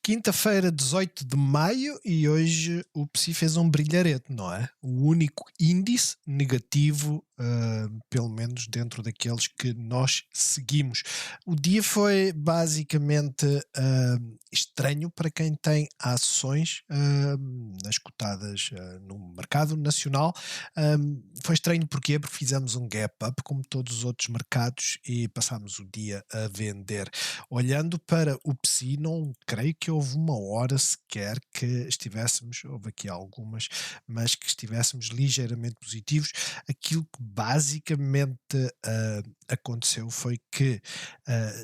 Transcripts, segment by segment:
Quinta-feira, 18 de maio, e hoje o PSI fez um brilharete, não é? O único índice negativo, pelo menos dentro daqueles que nós seguimos. O dia foi basicamente estranho para quem tem ações nas cotadas no mercado nacional. Foi estranho porque fizemos um gap up, como todos os outros mercados, e passámos o dia a vender. Olhando para o PSI, não creio que houve uma hora sequer que estivéssemos, houve aqui algumas, mas que estivéssemos ligeiramente positivos. Aquilo que basicamente aconteceu foi que,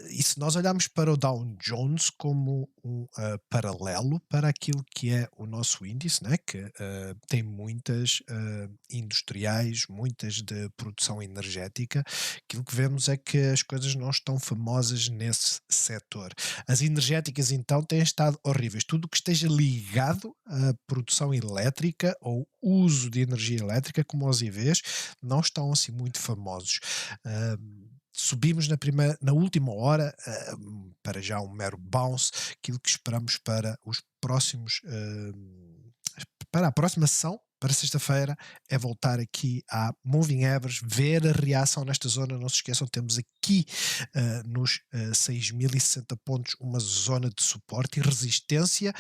e se nós olharmos para o Dow Jones como um paralelo para aquilo que é o nosso índice, né, que tem muitas industriais, muitas de produção energética, aquilo que vemos é que as coisas não estão famosas nesse setor. As energéticas então têm estado horríveis. Tudo o que esteja ligado à produção elétrica ou uso de energia elétrica, como os EVs, não estão assim muito famosos. Subimos na última hora, para já um mero bounce, aquilo que esperamos para os próximos, para a próxima sessão, para sexta-feira, é voltar aqui à Moving Average, ver a reação nesta zona. Não se esqueçam, temos aqui nos 6.060 pontos uma zona de suporte e resistência,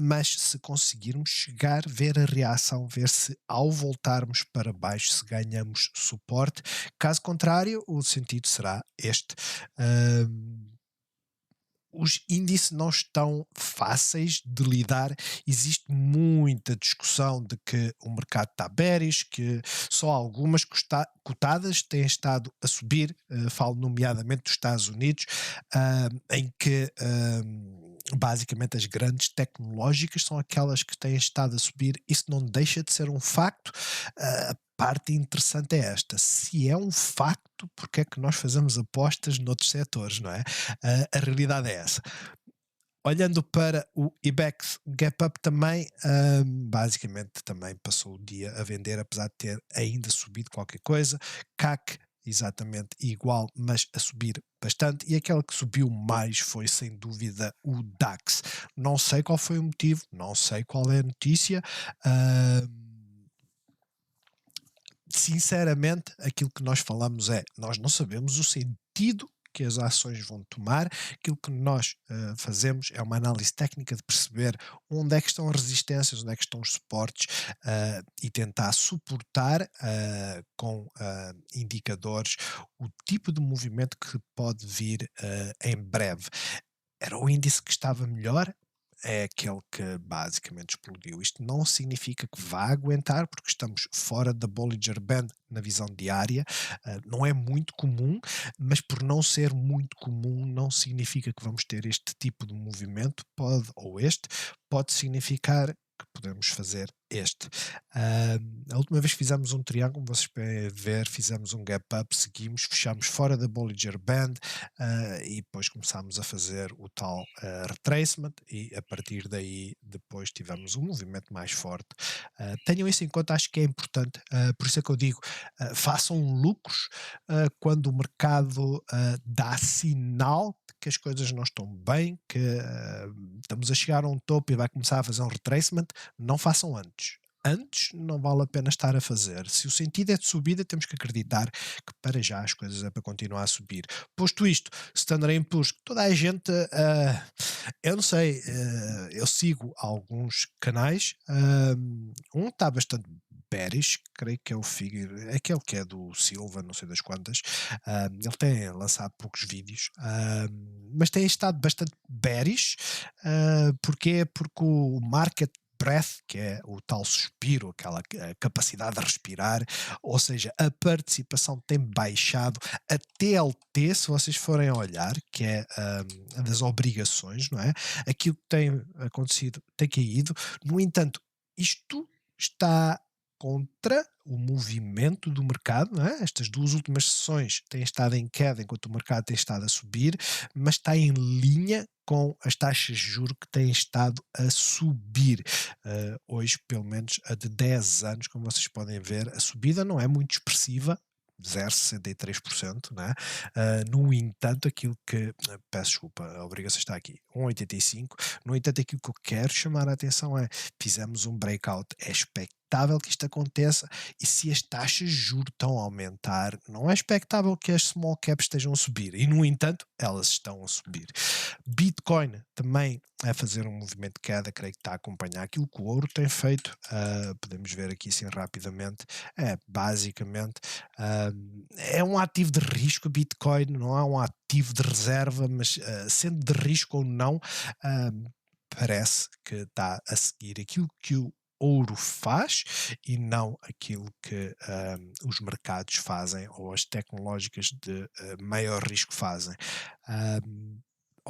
mas se conseguirmos chegar, ver a reação, ver se ao voltarmos para baixo se ganhamos suporte. Caso contrário, o sentido será este. Os índices não estão fáceis de lidar, existe muita discussão de que o mercado está bearish, que só algumas cotadas têm estado a subir, falo nomeadamente dos Estados Unidos, em que basicamente as grandes tecnológicas são aquelas que têm estado a subir. Isso não deixa de ser um facto. A parte interessante é esta: se é um facto, porque é que nós fazemos apostas noutros setores, não é? A realidade é essa. Olhando para o IBEX Gap Up também, basicamente também passou o dia a vender, apesar de ter ainda subido qualquer coisa. CAC exatamente igual, mas a subir bastante, e aquela que subiu mais foi sem dúvida o DAX. Não sei qual foi o motivo, não sei qual é a notícia. Sinceramente, aquilo que nós falamos é, nós não sabemos o sentido que as ações vão tomar. Aquilo que nós fazemos é uma análise técnica de perceber onde é que estão as resistências, onde é que estão os suportes, e tentar suportar com indicadores o tipo de movimento que pode vir em breve. Era o índice que estava melhor, é aquele que basicamente explodiu. Isto não significa que vá aguentar, porque estamos fora da Bollinger Band na visão diária. Não é muito comum, mas por não ser muito comum, não significa que vamos ter este tipo de movimento. Pode significar que podemos fazer este. A última vez que fizemos um triângulo, como vocês podem ver, fizemos um gap up, seguimos, fechamos fora da Bollinger Band, e depois começámos a fazer o tal retracement, e a partir daí depois tivemos um movimento mais forte. Tenham isso em conta, acho que é importante. Por isso é que eu digo, façam lucros quando o mercado dá sinal de que as coisas não estão bem, que estamos a chegar a um topo e vai começar a fazer um retracement. Não façam antes. Antes não vale a pena estar a fazer. Se o sentido é de subida, temos que acreditar que para já as coisas é para continuar a subir. Posto isto, Standard Poor's, toda a gente, eu não sei, eu sigo alguns canais, um está bastante bearish, creio que é o Figure, aquele que é do Silva, não sei das quantas. Ele tem lançado poucos vídeos, mas tem estado bastante bearish. Porquê? Porque o market breath, que é o tal suspiro, aquela capacidade de respirar, ou seja, a participação tem baixado. A TLT, se vocês forem olhar, que é das obrigações, não é? Aquilo que tem acontecido tem caído. No entanto, isto está contra o movimento do mercado, não é? Estas duas últimas sessões têm estado em queda enquanto o mercado tem estado a subir, mas está em linha com as taxas de juros que têm estado a subir. Hoje, pelo menos a de 10 anos, como vocês podem ver, a subida não é muito expressiva, 0,63%, né? No entanto, aquilo que, peço desculpa, a obrigação está aqui, 1,85. No entanto, aquilo que eu quero chamar a atenção é, fizemos um breakout, é expectável que isto aconteça, e se as taxas de juros estão a aumentar, não é expectável que as small caps estejam a subir, e no entanto, elas estão a subir. Bitcoin também a fazer um movimento de queda, creio que está a acompanhar aquilo que o ouro tem feito. Podemos ver aqui assim rapidamente, basicamente é um ativo de risco. Bitcoin não é um ativo de reserva, mas sendo de risco ou não, parece que está a seguir aquilo que o ouro faz e não aquilo que os mercados fazem ou as tecnológicas de maior risco fazem. Um,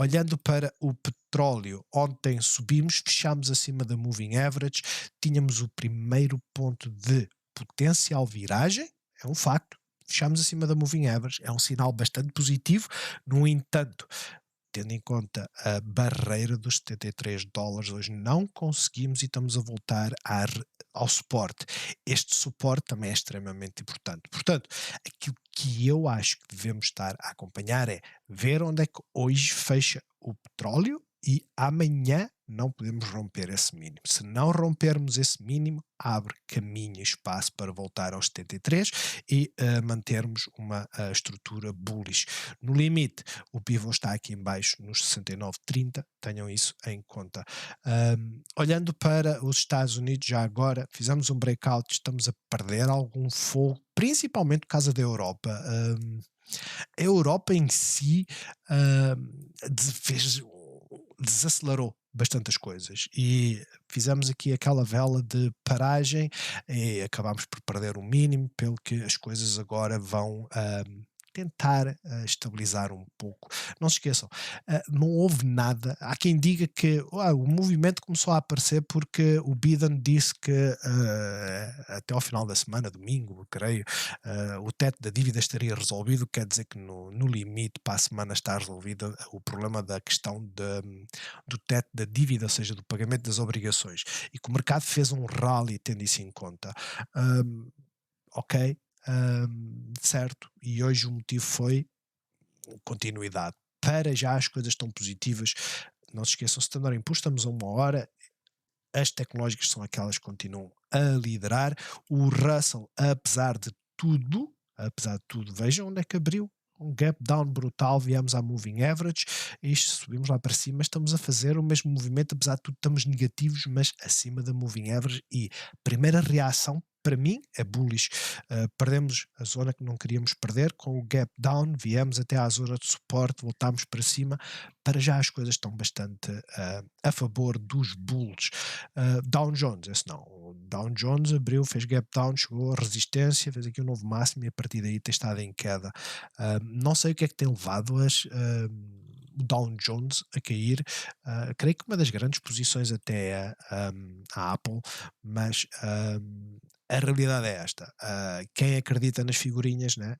Olhando para o petróleo, ontem subimos, fechámos acima da moving average, tínhamos o primeiro ponto de potencial viragem, é um facto, fechámos acima da moving average, é um sinal bastante positivo. No entanto, tendo em conta a barreira dos $73, hoje não conseguimos e estamos a voltar ao suporte. Este suporte também é extremamente importante. Portanto, aquilo que eu acho que devemos estar a acompanhar é ver onde é que hoje fecha o petróleo, e amanhã não podemos romper esse mínimo. Se não rompermos esse mínimo, abre caminho e espaço para voltar aos 73 e mantermos uma estrutura bullish. No limite, o pivô está aqui em baixo nos 69,30, tenham isso em conta. Olhando para os Estados Unidos, já agora fizemos um breakout, estamos a perder algum fogo, principalmente por causa da Europa. A Europa em si desacelerou bastante as coisas e fizemos aqui aquela vela de paragem e acabámos por perder o mínimo, pelo que as coisas agora vão tentar estabilizar um pouco. Não se esqueçam, não houve nada. Há quem diga que o movimento começou a aparecer porque o Biden disse que até ao final da semana, domingo, creio, o teto da dívida estaria resolvido. Quer dizer que no limite, para a semana, está resolvido o problema da questão do teto da dívida, ou seja, do pagamento das obrigações, e que o mercado fez um rally tendo isso em conta. Ok, certo, e hoje o motivo foi continuidade. Para já as coisas estão positivas. Não se esqueçam, Standard Poor's, estamos a 1 hora, as tecnológicas são aquelas que continuam a liderar. O Russell, apesar de tudo, vejam onde é que abriu. Um gap down brutal, viemos à moving average, isto subimos lá para cima, estamos a fazer o mesmo movimento, apesar de tudo estamos negativos, mas acima da moving average, e primeira reação para mim é bullish. Perdemos a zona que não queríamos perder com o gap down, viemos até à zona de suporte, voltámos para cima. Para já as coisas estão bastante a favor dos bulls. Dow Jones, esse não. O Dow Jones abriu, fez gap down, chegou a resistência, fez aqui um novo máximo e a partir daí tem estado em queda. Não sei o que é que tem levado o Dow Jones a cair. Creio que uma das grandes posições até é a Apple, mas a realidade é esta. Quem acredita nas figurinhas, né?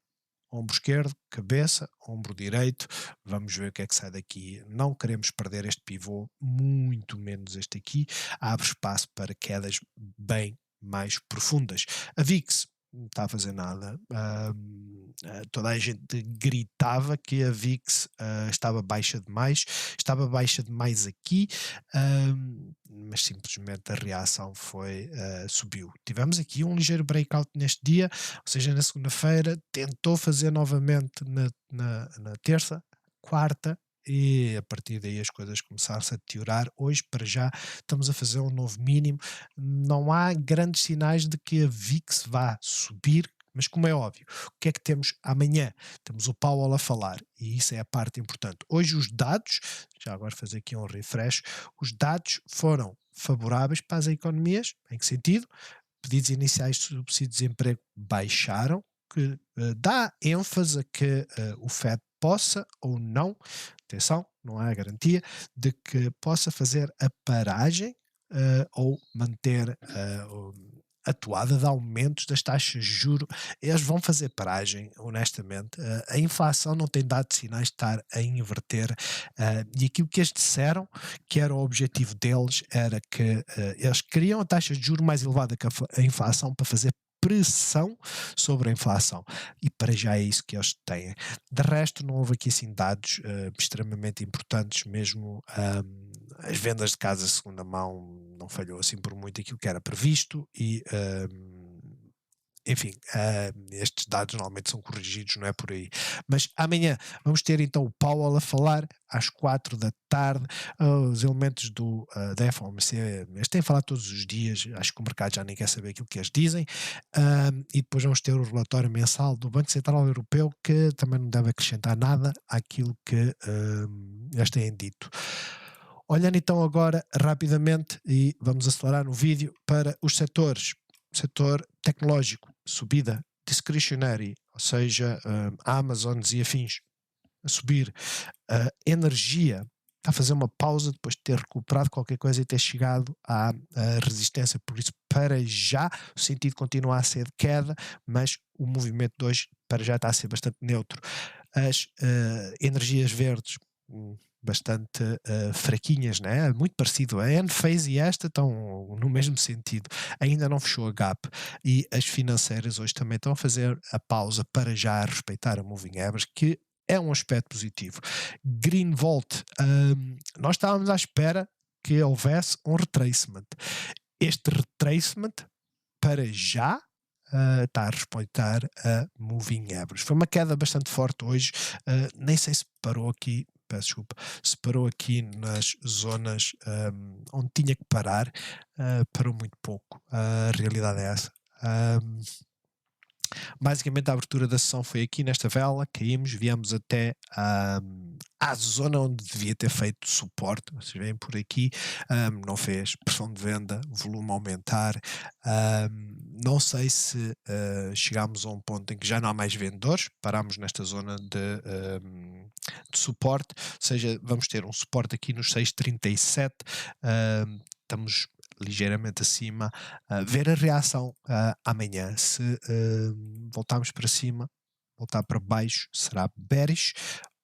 Ombro esquerdo, cabeça, ombro direito, vamos ver o que é que sai daqui. Não queremos perder este pivô, muito menos este aqui. Abre espaço para quedas bem mais profundas. A VIX não está a fazer nada. Toda a gente gritava que a VIX estava baixa demais aqui, mas simplesmente a reação foi subiu. Tivemos aqui um ligeiro breakout neste dia, ou seja, na segunda-feira, tentou fazer novamente na terça, quarta, e a partir daí as coisas começaram-se a deteriorar. Hoje, para já, estamos a fazer um novo mínimo. Não há grandes sinais de que a VIX vá subir, mas como é óbvio, o que é que temos amanhã? Temos o Powell a falar, e isso é a parte importante. Hoje os dados, já agora fazer aqui um refresh, os dados foram favoráveis para as economias. Em que sentido? Pedidos iniciais de subsídio de desemprego baixaram, que dá ênfase a que o FED possa ou não, atenção, não há garantia, de que possa fazer a paragem ou manter a toada de aumentos das taxas de juros. Eles vão fazer paragem, honestamente. A inflação não tem dado sinais de estar a inverter, e aquilo que eles disseram que era o objetivo deles era que eles queriam a taxa de juros mais elevada que a inflação para fazer pressão sobre a inflação. E para já é isso que eles têm. De resto, não houve aqui assim dados extremamente importantes, mesmo as vendas de casa de segunda mão não falhou assim por muito aquilo que era previsto e enfim, estes dados normalmente são corrigidos, não é por aí. Mas amanhã vamos ter então o Powell a falar às 4 da tarde, os elementos da FOMC, eles têm falado todos os dias, acho que o mercado já nem quer saber aquilo que eles dizem, e depois vamos ter o relatório mensal do Banco Central Europeu, que também não deve acrescentar nada àquilo que eles têm dito. Olhando então agora rapidamente, e vamos acelerar no vídeo, para os setores. Setor tecnológico, subida, discretionary, ou seja, Amazons e afins, a subir. Energia está a fazer uma pausa depois de ter recuperado qualquer coisa e ter chegado à resistência, por isso para já o sentido continua a ser de queda, mas o movimento de hoje para já está a ser bastante neutro. As energias verdes, bastante fraquinhas, né? Muito parecido. A Enphase e esta estão no mesmo sentido. Ainda não fechou a gap. E as financeiras hoje também estão a fazer a pausa para já respeitar a Moving Average, que é um aspecto positivo. Green Volt, nós estávamos à espera que houvesse um retracement. Este retracement, para já, está a respeitar a Moving Average. Foi uma queda bastante forte hoje, nem sei se parou aqui, peço desculpa, se parou aqui nas zonas onde tinha que parar, parou muito pouco. A realidade é essa. Basicamente a abertura da sessão foi aqui nesta vela, caímos, viemos até à zona onde devia ter feito suporte, vocês veem por aqui, não fez, pressão de venda, volume a aumentar, não sei se chegámos a um ponto em que já não há mais vendedores, parámos nesta zona de suporte, ou seja, vamos ter um suporte aqui nos 6,37, estamos ligeiramente acima, ver a reação amanhã. Se voltarmos para cima, voltar para baixo, será bearish.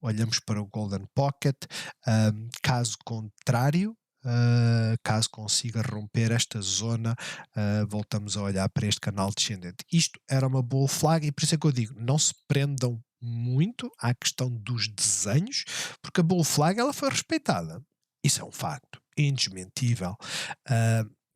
Olhamos para o Golden Pocket. Caso contrário, caso consiga romper esta zona, voltamos a olhar para este canal descendente. Isto era uma bull flag e por isso é que eu digo, não se prendam muito à questão dos desenhos, porque a bull flag ela foi respeitada. Isso é um facto indesmentível.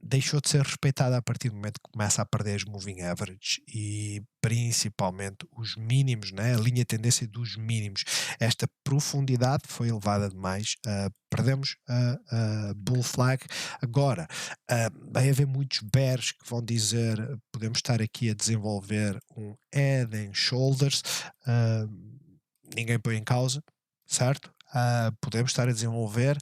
Deixou de ser respeitada a partir do momento que começa a perder as moving averages e principalmente os mínimos, né? A linha tendência dos mínimos. Esta profundidade foi elevada demais, perdemos a bull flag. Agora, vai haver muitos bears que vão dizer, podemos estar aqui a desenvolver um head and shoulders, ninguém põe em causa, certo? Podemos estar a desenvolver,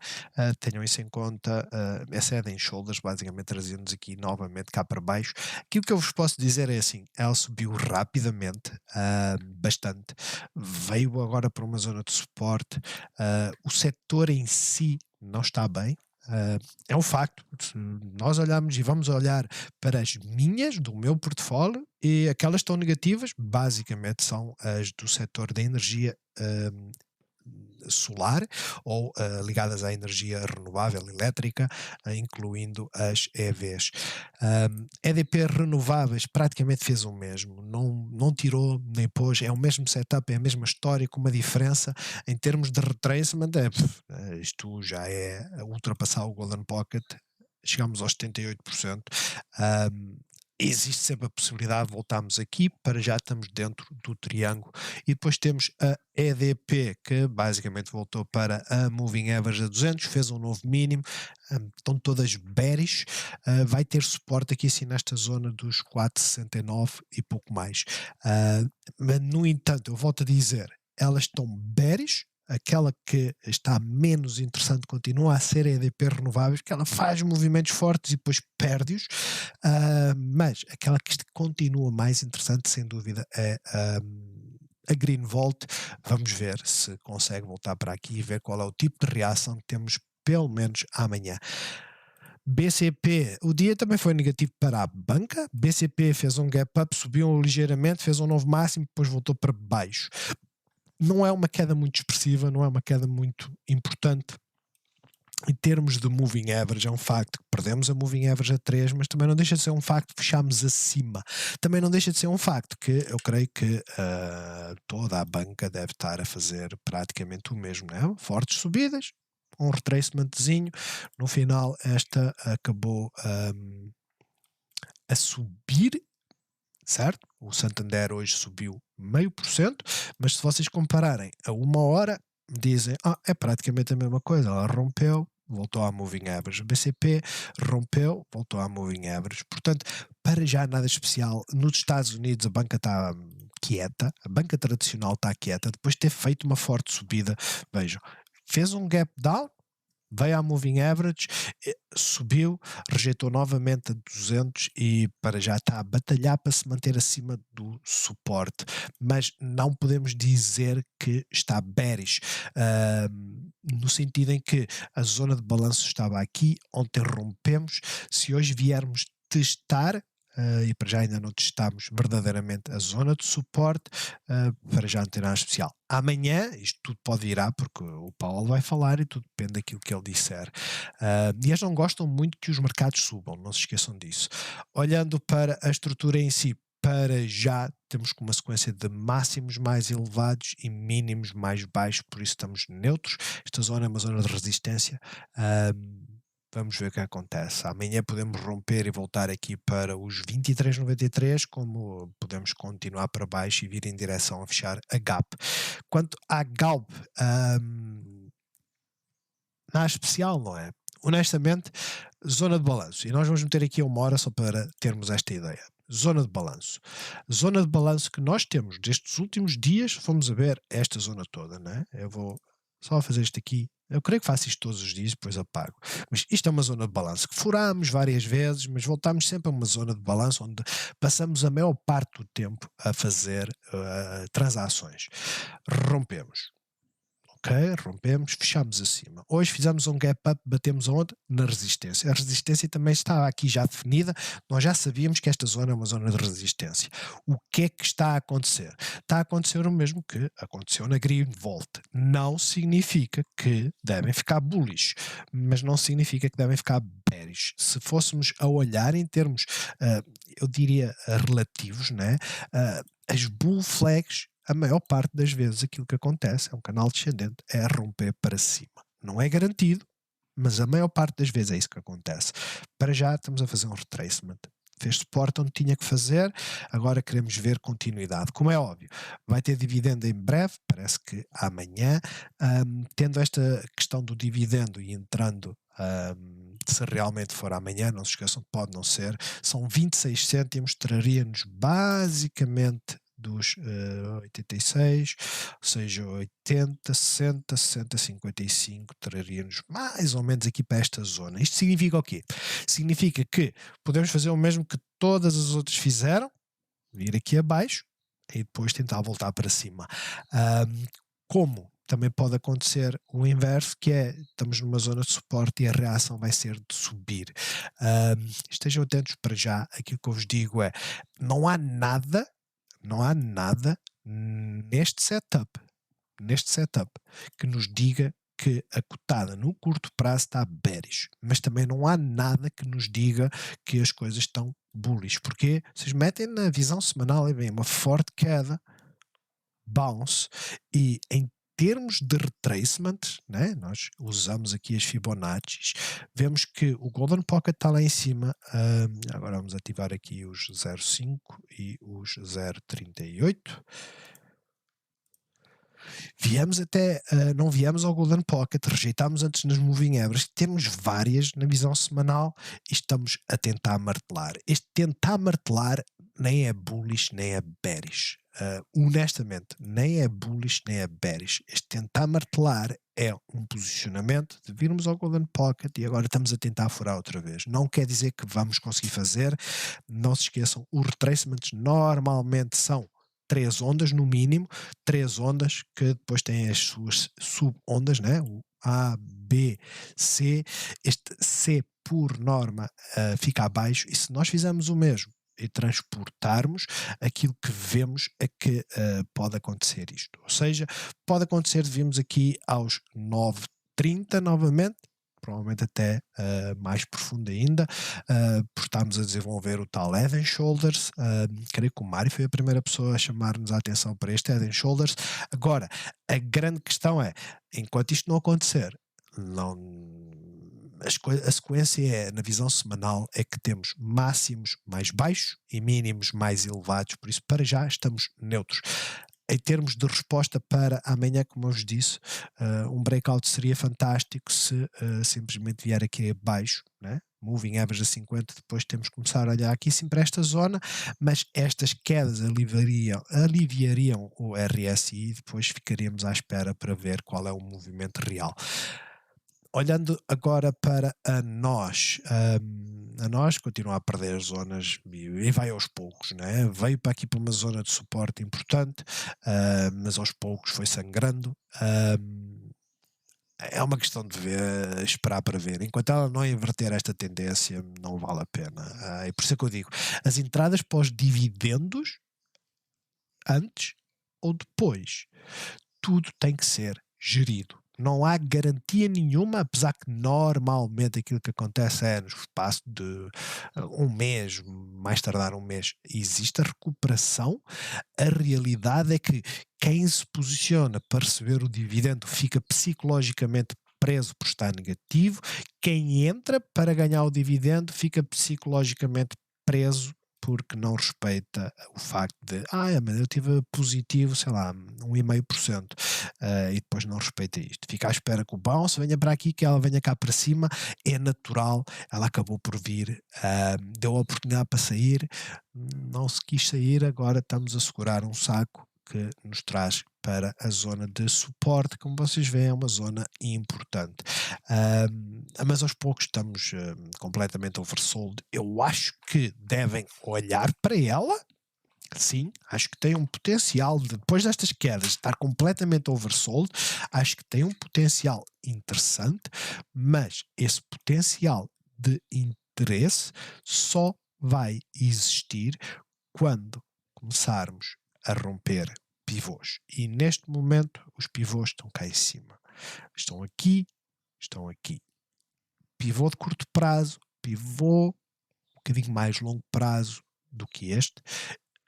tenham isso em conta, essa head and shoulders basicamente trazendo-nos aqui novamente cá para baixo. Aquilo que eu vos posso dizer é assim, ela subiu rapidamente, bastante, veio agora para uma zona de suporte, o setor em si não está bem, é um facto. Se nós olharmos e vamos olhar para as minhas, do meu portfólio, e aquelas que estão negativas, basicamente são as do setor da energia solar ou ligadas à energia renovável elétrica, incluindo as EVs. EDP renováveis praticamente fez o mesmo, não tirou nem pôs, é o mesmo setup, é a mesma história, com uma diferença em termos de retracement, isto já é ultrapassar o Golden Pocket, chegamos aos 78%. Existe sempre a possibilidade de voltarmos aqui, para já estamos dentro do triângulo, e depois temos a EDP, que basicamente voltou para a Moving Average a 200, fez um novo mínimo, estão todas bearish, vai ter suporte aqui assim nesta zona dos 4,69 e pouco mais, mas no entanto, eu volto a dizer, elas estão bearish. Aquela que está menos interessante continua a ser a EDP Renováveis, porque ela faz movimentos fortes e depois perde-os, mas aquela que continua mais interessante, sem dúvida, é a Green Volt. Vamos ver se consegue voltar para aqui e ver qual é o tipo de reação que temos, pelo menos amanhã. BCP, o dia também foi negativo para a banca. BCP fez um gap up, subiu ligeiramente, fez um novo máximo, depois voltou para baixo. Não é uma queda muito expressiva, não é uma queda muito importante, Em termos de moving average, é um facto que perdemos a moving average a 3, mas também não deixa de ser um facto que fechámos acima. Também não deixa de ser um facto que eu creio que toda a banca deve estar a fazer praticamente o mesmo, não é? Fortes subidas, um retracementzinho, no final esta acabou a subir, certo? O Santander hoje subiu 0,5%, mas se vocês compararem a uma hora, dizem, é praticamente a mesma coisa, ela rompeu, voltou à moving average. O BCP rompeu, voltou à moving average. Portanto, para já nada especial. Nos Estados Unidos a banca está quieta, a banca tradicional está quieta, depois de ter feito uma forte subida, vejam, fez um gap down, veio à moving average, subiu, rejeitou novamente a 200 e para já está a batalhar para se manter acima do suporte, mas não podemos dizer que está bearish, no sentido em que a zona de balanço estava aqui, ontem rompemos, se hoje viermos testar, e para já ainda não testámos verdadeiramente a zona de suporte, para já não ter nada especial. Amanhã isto tudo pode virar porque o Paulo vai falar e tudo depende daquilo que ele disser. E eles não gostam muito que os mercados subam, não se esqueçam disso. Olhando para a estrutura em si, para já temos com uma sequência de máximos mais elevados e mínimos mais baixos, por isso estamos neutros. Esta zona é uma zona de resistência. Vamos ver o que acontece. Amanhã podemos romper e voltar aqui para os 23,93, como podemos continuar para baixo e vir em direção a fechar a gap. Quanto à Galp, nada especial, não é? Honestamente, zona de balanço. E nós vamos meter aqui uma hora só para termos esta ideia. Zona de balanço. Zona de balanço que nós temos destes últimos dias, vamos a ver esta zona toda, não é? Eu vou só fazer isto aqui. Eu creio que faço isto todos os dias, depois apago. Mas isto é uma zona de balanço que furámos várias vezes, mas voltámos sempre a uma zona de balanço onde passamos a maior parte do tempo a fazer transações. Rompemos. Ok, rompemos, fechamos acima. Hoje fizemos um gap up, batemos aonde? Na resistência. A resistência também estava aqui já definida, nós já sabíamos que esta zona é uma zona de resistência. O que é que está a acontecer? Está a acontecer o mesmo que aconteceu na Green Volt. Não significa que devem ficar bullish, mas não significa que devem ficar bearish. Se fôssemos a olhar em termos, eu diria, relativos, né? As bull flags, a maior parte das vezes aquilo que acontece é um canal descendente, é romper para cima. Não é garantido, mas a maior parte das vezes é isso que acontece. Para já estamos a fazer um retracement. Fez suporte onde tinha que fazer, agora queremos ver continuidade. Como é óbvio, vai ter dividendo em breve, parece que amanhã. Tendo esta questão do dividendo e entrando, se realmente for amanhã, não se esqueçam, pode não ser, são 26 cêntimos, traria-nos basicamente dos 86, ou seja, 80, 60, 60, 55, traria-nos mais ou menos aqui para esta zona. Isto significa o quê? Significa que podemos fazer o mesmo que todas as outras fizeram, vir aqui abaixo e depois tentar voltar para cima. Como também pode acontecer o inverso, que é, estamos numa zona de suporte e a reação vai ser de subir. Estejam atentos para já, aquilo que eu vos digo é, não há nada neste setup que nos diga que a cotada no curto prazo está bearish, mas também não há nada que nos diga que as coisas estão bullish, porque vocês metem na visão semanal e vem uma forte queda, bounce, e em termos de retracement, né, nós usamos aqui as Fibonacci, vemos que o Golden Pocket está lá em cima, agora vamos ativar aqui os 0,5 e os 0,38, viemos até, não viemos ao Golden Pocket, rejeitámos antes nas Moving Averages, temos várias na visão semanal e estamos a tentar martelar. Este tentar martelar nem é bullish nem é bearish. Honestamente, nem é bullish nem é bearish. Este tentar martelar é um posicionamento de virmos ao Golden Pocket e agora estamos a tentar furar outra vez. Não quer dizer que vamos conseguir fazer, não se esqueçam, os retracements normalmente são 3 ondas no mínimo, 3 ondas que depois têm as suas sub-ondas, né? O A, B, C. Este C, por norma, fica abaixo, e se nós fizermos o mesmo e transportarmos, aquilo que vemos é que pode acontecer isto. Ou seja, pode acontecer de virmos aqui aos 9,30 novamente provavelmente até mais profundo ainda, porque estamos a desenvolver o tal Head and Shoulders. Creio que o Mário foi a primeira pessoa a chamar-nos a atenção para este Head and Shoulders. Agora, a grande questão é, enquanto isto não acontecer, não, a sequência é, na visão semanal, é que temos máximos mais baixos e mínimos mais elevados, por isso para já estamos neutros. Em termos de resposta para amanhã, como eu vos disse, um breakout seria fantástico se simplesmente vier aqui abaixo, né? Moving average a 50, depois temos que começar a olhar aqui sim para esta zona, mas estas quedas aliviariam o RSI e depois ficaríamos à espera para ver qual é o movimento real. Olhando agora para a nós continua a perder zonas e vai aos poucos, né? Veio para aqui para uma zona de suporte importante, mas aos poucos foi sangrando. É uma questão de ver, esperar para ver. Enquanto ela não inverter esta tendência, não vale a pena. E por isso é que eu digo, as entradas para os dividendos, antes ou depois, tudo tem que ser gerido. Não há garantia nenhuma, apesar que normalmente aquilo que acontece é no espaço de um mês, mais tardar um mês, existe a recuperação. A realidade é que quem se posiciona para receber o dividendo fica psicologicamente preso por estar negativo. Quem entra para ganhar o dividendo fica psicologicamente preso porque não respeita o facto de, mas eu tive positivo, sei lá, 1,5%, e depois não respeita isto. Fica à espera que o bounce venha para aqui, que ela venha cá para cima, é natural, ela acabou por vir, deu a oportunidade para sair, não se quis sair, agora estamos a segurar um saco que nos traz para a zona de suporte, como vocês veem, é uma zona importante. Mas aos poucos estamos completamente oversold. Eu acho que devem olhar para ela. Sim, acho que tem um potencial depois destas quedas, estar completamente oversold, acho que tem um potencial interessante, mas esse potencial de interesse só vai existir quando começarmos a romper pivôs. E neste momento os pivôs estão cá em cima. Estão aqui, estão aqui. Pivô de curto prazo, pivô um bocadinho mais longo prazo do que este,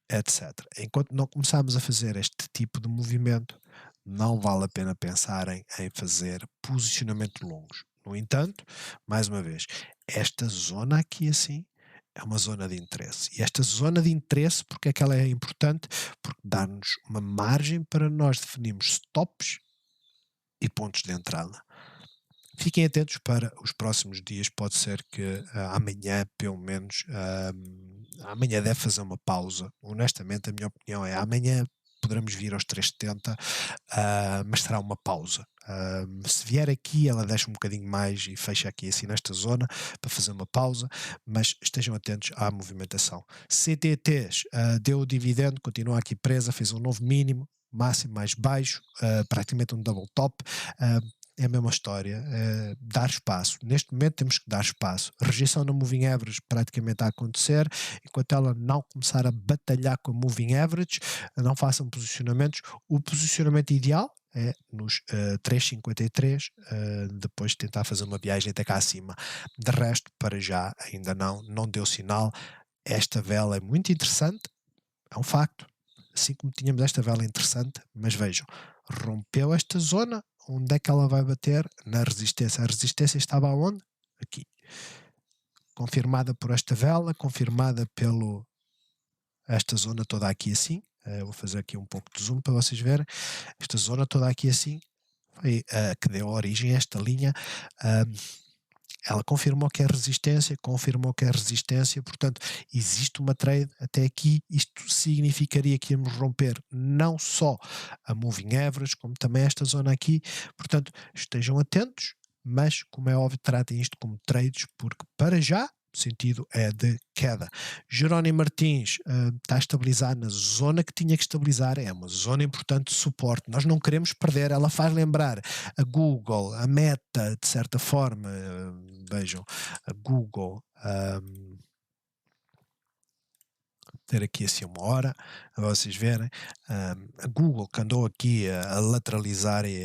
etc. Enquanto não começarmos a fazer este tipo de movimento, não vale a pena pensarem em fazer posicionamentos longos. No entanto, mais uma vez, esta zona aqui assim é uma zona de interesse. E esta zona de interesse, porque é que ela é importante? Porque dá-nos uma margem para nós definirmos stops e pontos de entrada. Fiquem atentos para os próximos dias, pode ser que amanhã, pelo menos, amanhã deve fazer uma pausa. Honestamente, a minha opinião é amanhã poderemos vir aos 3,70, mas será uma pausa. Se vier aqui, ela deixa um bocadinho mais e fecha aqui assim nesta zona para fazer uma pausa, mas estejam atentos à movimentação. CTTs deu o dividendo, continua aqui presa, fez um novo mínimo, máximo mais baixo, praticamente um double top. É a mesma história, dar espaço. Neste momento temos que dar espaço. Rejeição na Moving Average praticamente a acontecer, enquanto ela não começar a batalhar com a Moving Average, não façam posicionamentos. O posicionamento ideal é nos 3,53, depois tentar fazer uma viagem até cá acima. De resto, para já, ainda não deu sinal. Esta vela é muito interessante, é um facto. Assim como tínhamos esta vela interessante, mas vejam, rompeu esta zona, onde é que ela vai bater? Na resistência. A resistência estava aonde? Aqui. Confirmada por esta vela, confirmada pelo esta zona toda aqui assim. Vou fazer aqui um pouco de zoom para vocês verem. Esta zona toda aqui assim foi que deu origem a esta linha. Ela confirmou que é resistência, portanto, existe uma trade até aqui. Isto significaria que íamos romper não só a moving average, como também esta zona aqui. Portanto, estejam atentos, mas, como é óbvio, tratem isto como trades, porque para já o sentido é de queda. Jerónimo Martins está a estabilizar na zona que tinha que estabilizar, é uma zona importante de suporte. Nós não queremos perder, ela faz lembrar a Google, a Meta, de certa forma. Vejam, a Google ter aqui assim uma hora, a vocês verem. A Google, que andou aqui a lateralizar, e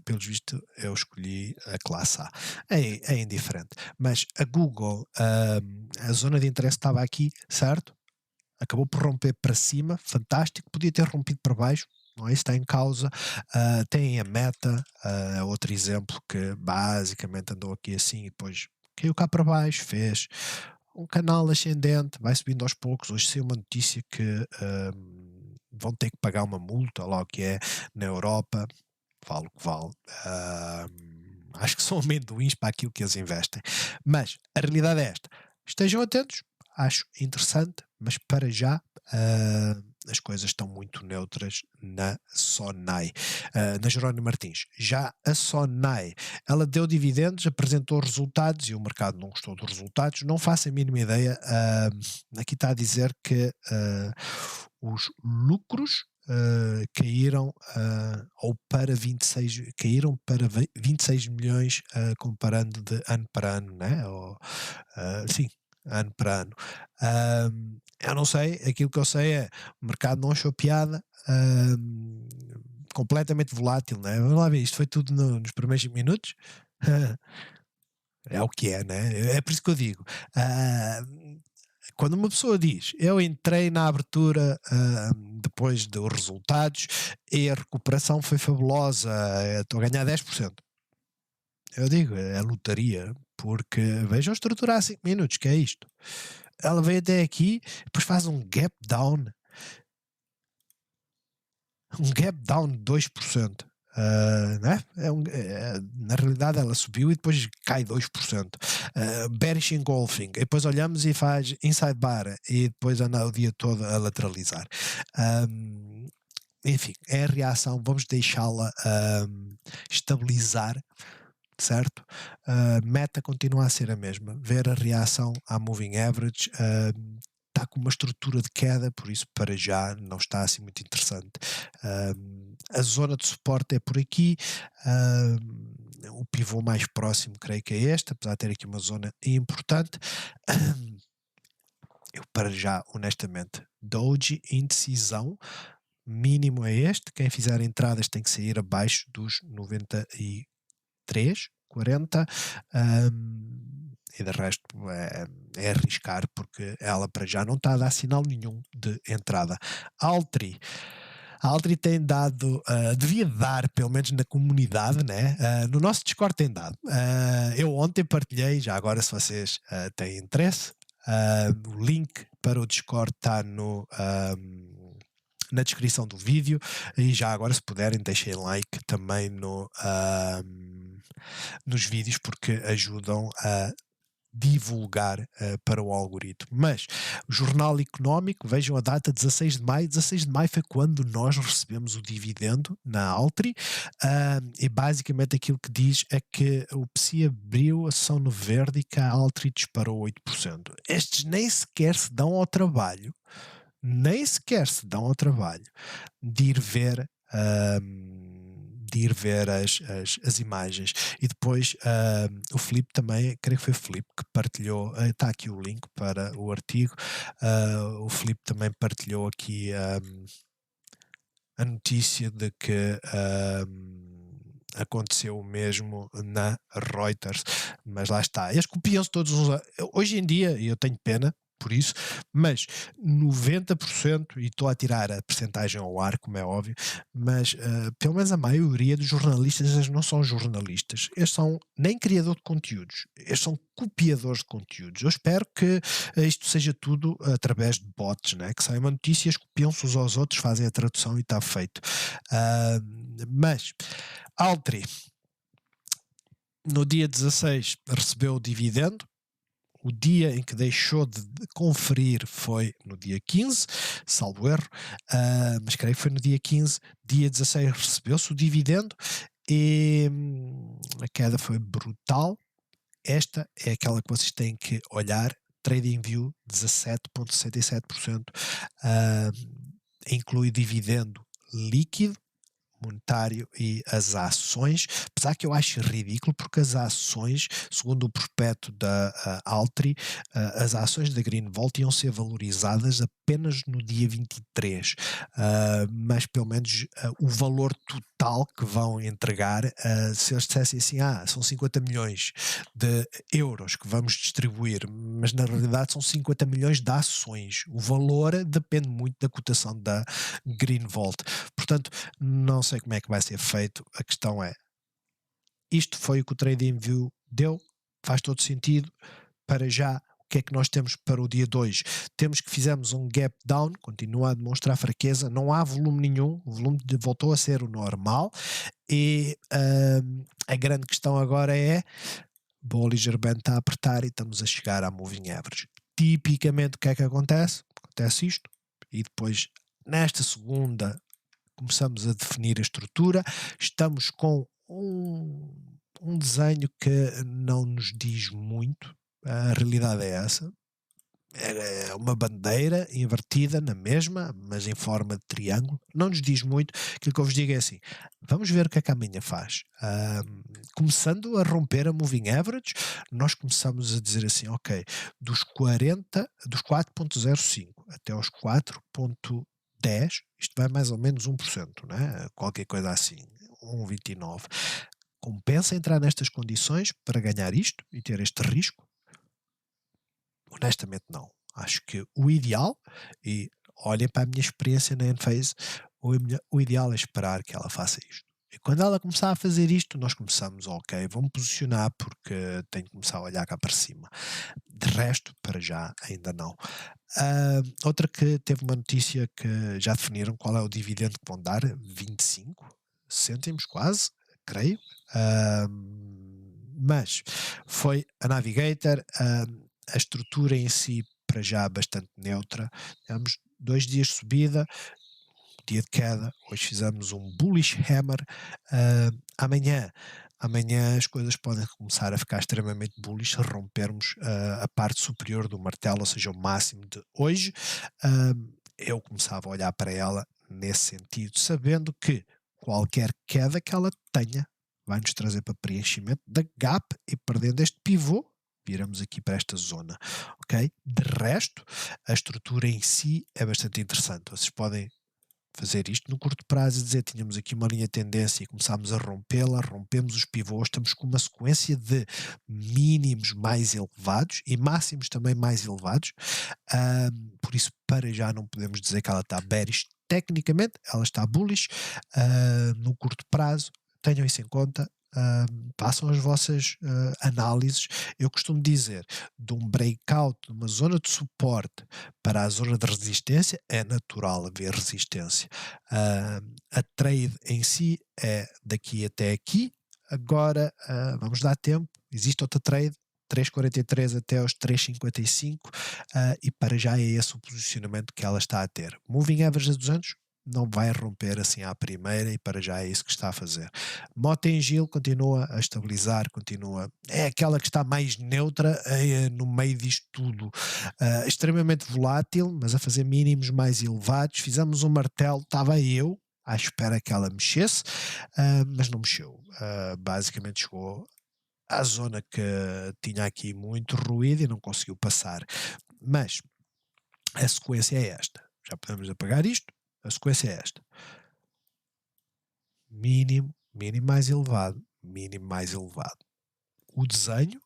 pelos vistos eu escolhi a classe A. É indiferente. Mas a Google, a zona de interesse estava aqui, certo? Acabou por romper para cima, fantástico. Podia ter rompido para baixo, não é isso está em causa. Tem a Meta, outro exemplo que basicamente andou aqui assim e depois caiu cá para baixo, fez um canal ascendente, vai subindo aos poucos. Hoje saiu uma notícia que vão ter que pagar uma multa, lá o que é, na Europa, vale o que vale. Acho que são amendoins para aquilo que eles investem. Mas a realidade é esta. Estejam atentos, acho interessante, mas para já as coisas estão muito neutras na Sonai, na Jerónimo Martins. Já a Sonai, ela deu dividendos, apresentou resultados e o mercado não gostou dos resultados. Não faço a mínima ideia. Aqui está a dizer que os lucros caíram ou para 26, caíram para 26 milhões comparando de ano para ano, né? Sim, ano para ano. Eu não sei, aquilo que eu sei é o mercado não achou piada, completamente volátil, né? Vamos lá ver, isto foi tudo nos primeiros 5 minutos. É o que é, né? É por isso que eu digo. Quando uma pessoa diz eu entrei na abertura depois dos resultados e a recuperação foi fabulosa, estou a ganhar 10%. Eu digo, é lotaria, porque vejam estruturar 5 minutos, que é isto. Ela veio até aqui, depois faz um gap down de 2%. Né? Na realidade ela subiu e depois cai 2%. Bearish engulfing, e depois olhamos e faz inside bar e depois anda o dia todo a lateralizar. Enfim, é a reação, vamos deixá-la estabilizar, certo? Meta continua a ser a mesma, ver a reação à moving average. Está com uma estrutura de queda, por isso para já não está assim muito interessante. A zona de suporte é por aqui. O pivô mais próximo creio que é este, apesar de ter aqui uma zona importante. Eu para já, honestamente, Doji, indecisão, mínimo é este. Quem fizer entradas tem que sair abaixo dos 93, 40. E de resto é arriscar, porque ela para já não está a dar sinal nenhum de entrada. Altri. A Altri tem dado, devia dar, pelo menos na comunidade, né? No nosso Discord tem dado. Eu ontem partilhei, já agora se vocês têm interesse, o link para o Discord está na descrição do vídeo, e já agora se puderem deixem like também nos vídeos, porque ajudam a divulgar para o algoritmo. Mas o Jornal Económico, vejam a data, 16 de maio. 16 de maio foi quando nós recebemos o dividendo na Altri, e basicamente aquilo que diz é que o PSI abriu a sessão no verde e que a Altri disparou 8%. Estes nem sequer se dão ao trabalho, de ir ver as imagens. E depois o Filipe também, creio que foi o Filipe que partilhou, está aqui o link para o artigo. O Filipe também partilhou aqui a notícia de que aconteceu o mesmo na Reuters, mas lá está, eles copiam-se todos uns. Hoje em dia, e eu tenho pena por isso, mas 90%, e estou a tirar a percentagem ao ar, como é óbvio, mas pelo menos a maioria dos jornalistas, eles não são jornalistas, eles são nem criador de conteúdos, eles são copiadores de conteúdos. Eu espero que isto seja tudo através de bots, né? Que saem notícias, copiam-se uns aos outros, fazem a tradução e está feito. Mas Altri no dia 16 recebeu o dividendo. O dia em que deixou de conferir foi no dia 15, salvo erro, mas creio que foi no dia 15. Dia 16 recebeu-se o dividendo e a queda foi brutal. Esta é aquela que vocês têm que olhar. TradingView 17,67%, inclui dividendo líquido, monetário e as ações, apesar que eu acho ridículo, porque as ações, segundo o prospecto da Altri, as ações da Greenvolt iam ser valorizadas apenas no dia 23, mas pelo menos o valor total que vão entregar, se eles dissessem assim, são 50 milhões de euros que vamos distribuir, mas na realidade são 50 milhões de ações. O valor depende muito da cotação da Greenvolt. Portanto, não sei como é que vai ser feito. A questão é, isto foi o que o TradingView deu, faz todo sentido. Para já, o que é que nós temos para o dia 2? Temos que fizemos um gap down, continua a demonstrar fraqueza, não há volume nenhum, o volume voltou a ser o normal, e a grande questão agora é, Bollinger Band está a apertar e estamos a chegar à Moving Average. Tipicamente o que é que acontece? Acontece isto, e depois nesta segunda começamos a definir a estrutura, estamos com um desenho que não nos diz muito, a realidade é essa, é uma bandeira invertida na mesma, mas em forma de triângulo, não nos diz muito. Aquilo que eu vos digo é assim, vamos ver o que é que amanhã faz. Começando a romper a moving average, nós começamos a dizer assim, ok, dos 4.05 até aos 4.10, isto vai mais ou menos 1%, né? Qualquer coisa assim, 1,29. Compensa entrar nestas condições para ganhar isto e ter este risco? Honestamente não. Acho que o ideal, e olhem para a minha experiência na Enphase, o ideal é esperar que ela faça isto. E quando ela começar a fazer isto, nós começamos, ok, vamos posicionar porque tenho que começar a olhar cá para cima. De resto, para já, ainda não. Outra que teve uma notícia que já definiram qual é o dividendo que vão dar, 25 cêntimos quase, creio. Mas foi a Navigator, a estrutura em si para já bastante neutra. Tivemos 2 dias de subida, dia de queda, hoje fizemos um bullish hammer. Amanhã as coisas podem começar a ficar extremamente bullish se rompermos a parte superior do martelo, ou seja, o máximo de hoje. Eu começava a olhar para ela nesse sentido, sabendo que qualquer queda que ela tenha vai nos trazer para preenchimento da gap, e perdendo este pivô viramos aqui para esta zona, ok? De resto, a estrutura em si é bastante interessante. Vocês podem fazer isto no curto prazo e dizer, tínhamos aqui uma linha de tendência e começámos a rompê-la, rompemos os pivôs, estamos com uma sequência de mínimos mais elevados e máximos também mais elevados, por isso para já não podemos dizer que ela está bearish. Tecnicamente ela está bullish, no curto prazo, tenham isso em conta. Façam as vossas análises. Eu costumo dizer, de um breakout, de uma zona de suporte para a zona de resistência, é natural haver resistência. A trade em si é daqui até aqui. Agora vamos dar tempo, existe outra trade, 3,43 até aos 3,55, e para já é esse o posicionamento que ela está a ter. Moving average a 200 não vai romper assim à primeira, e para já é isso que está a fazer. Mota-Engil continua a estabilizar, é aquela que está mais neutra no meio disto tudo, extremamente volátil, mas a fazer mínimos mais elevados. Fizemos um martelo, estava eu à espera que ela mexesse, mas não mexeu. Basicamente chegou à zona que tinha aqui muito ruído e não conseguiu passar. Mas a sequência é esta. Já podemos apagar isto. A sequência é esta: mínimo, mínimo mais elevado, mínimo mais elevado. O desenho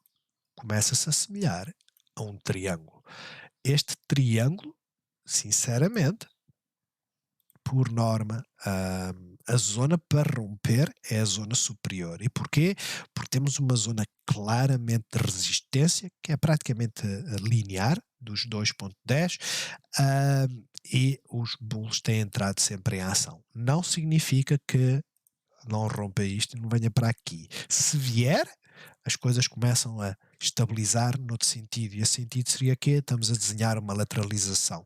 começa-se a assemelhar a um triângulo. Este triângulo, sinceramente, por norma, a zona para romper é a zona superior. E porquê? Porque temos uma zona claramente de resistência, que é praticamente linear, dos 2.10, e os bulls têm entrado sempre em ação. Não significa que não rompa isto e não venha para aqui. Se vier, as coisas começam a estabilizar noutro sentido, e esse sentido seria que estamos a desenhar uma lateralização.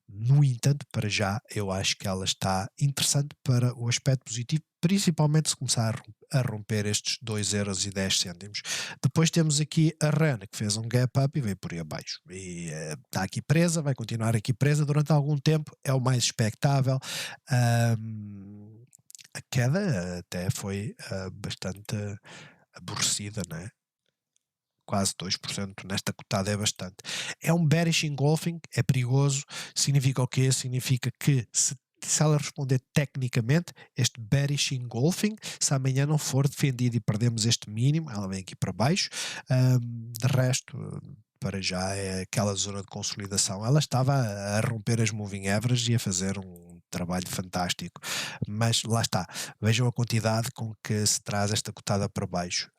No entanto, para já, eu acho que ela está interessante para o aspecto positivo, principalmente se começar a romper estes 2,10 €. Depois temos aqui a RAN, que fez um gap up e veio por aí abaixo. E está aqui presa, vai continuar aqui presa durante algum tempo, é o mais expectável. A queda até foi bastante aborrecida, não é? Quase 2% nesta cotada é bastante. É um bearish engulfing, é perigoso. Significa o quê? Significa que se ela responder tecnicamente, este bearish engulfing, se amanhã não for defendido e perdemos este mínimo, ela vem aqui para baixo. De resto, para já é aquela zona de consolidação. Ela estava a romper as moving averages e a fazer um trabalho fantástico, mas lá está, vejam a quantidade com que se traz esta cotada para baixo.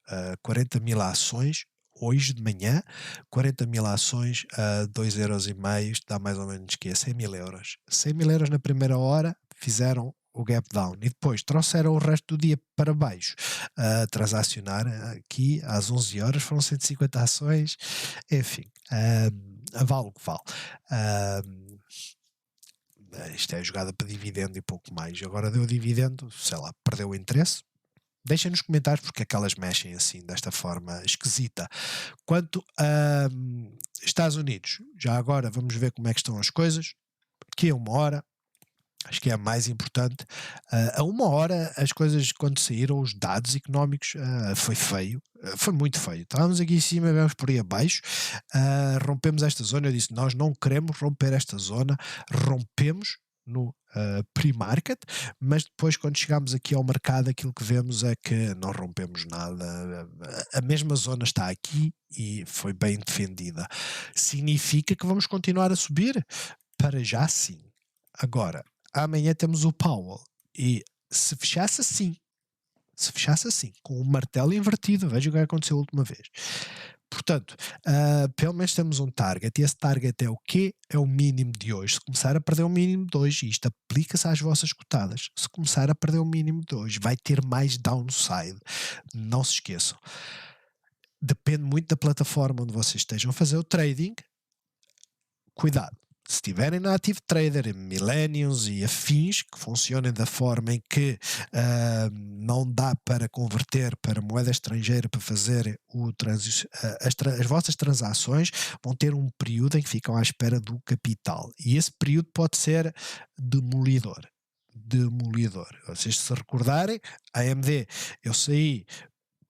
40 mil ações hoje de manhã, 40 mil ações a 2,5 € dá mais ou menos que é 100 mil euros. 100 mil euros na primeira hora fizeram o gap down e depois trouxeram o resto do dia para baixo a transacionar aqui às 11 horas, foram 150 ações, enfim, vale o que vale. Isto é jogada para dividendo e pouco mais. Agora deu dividendo, sei lá, perdeu o interesse. Deixem nos comentários porque é que elas mexem assim, desta forma esquisita. Quanto a Estados Unidos, já agora vamos ver como é que estão as coisas. Aqui a 1 hora, acho que é a mais importante. A 1 hora, as coisas, quando saíram os dados económicos, foi feio. Foi muito feio. Estávamos aqui em cima, vamos por aí abaixo. Rompemos esta zona. Eu disse: nós não queremos romper esta zona. Rompemos no pre-market, mas depois, quando chegamos aqui ao mercado, aquilo que vemos é que não rompemos nada. A mesma zona está aqui e foi bem defendida. Significa que vamos continuar a subir? Para já, sim. Agora, amanhã temos o Powell e se fechasse assim, com o martelo invertido, veja o que aconteceu a última vez. Portanto, pelo menos temos um target, e esse target é o quê? É o mínimo de hoje. Se começar a perder o mínimo de hoje, e isto aplica-se às vossas cotadas, se começar a perder o mínimo de hoje, vai ter mais downside. Não se esqueçam. Depende muito da plataforma onde vocês estejam a fazer o trading. Cuidado. Se estiverem na Active Trader, em Millenniums e afins, que funcionem da forma em que não dá para converter para moeda estrangeira para fazer as vossas transações, vão ter um período em que ficam à espera do capital. E esse período pode ser demolidor. Vocês se recordarem, a AMD, eu saí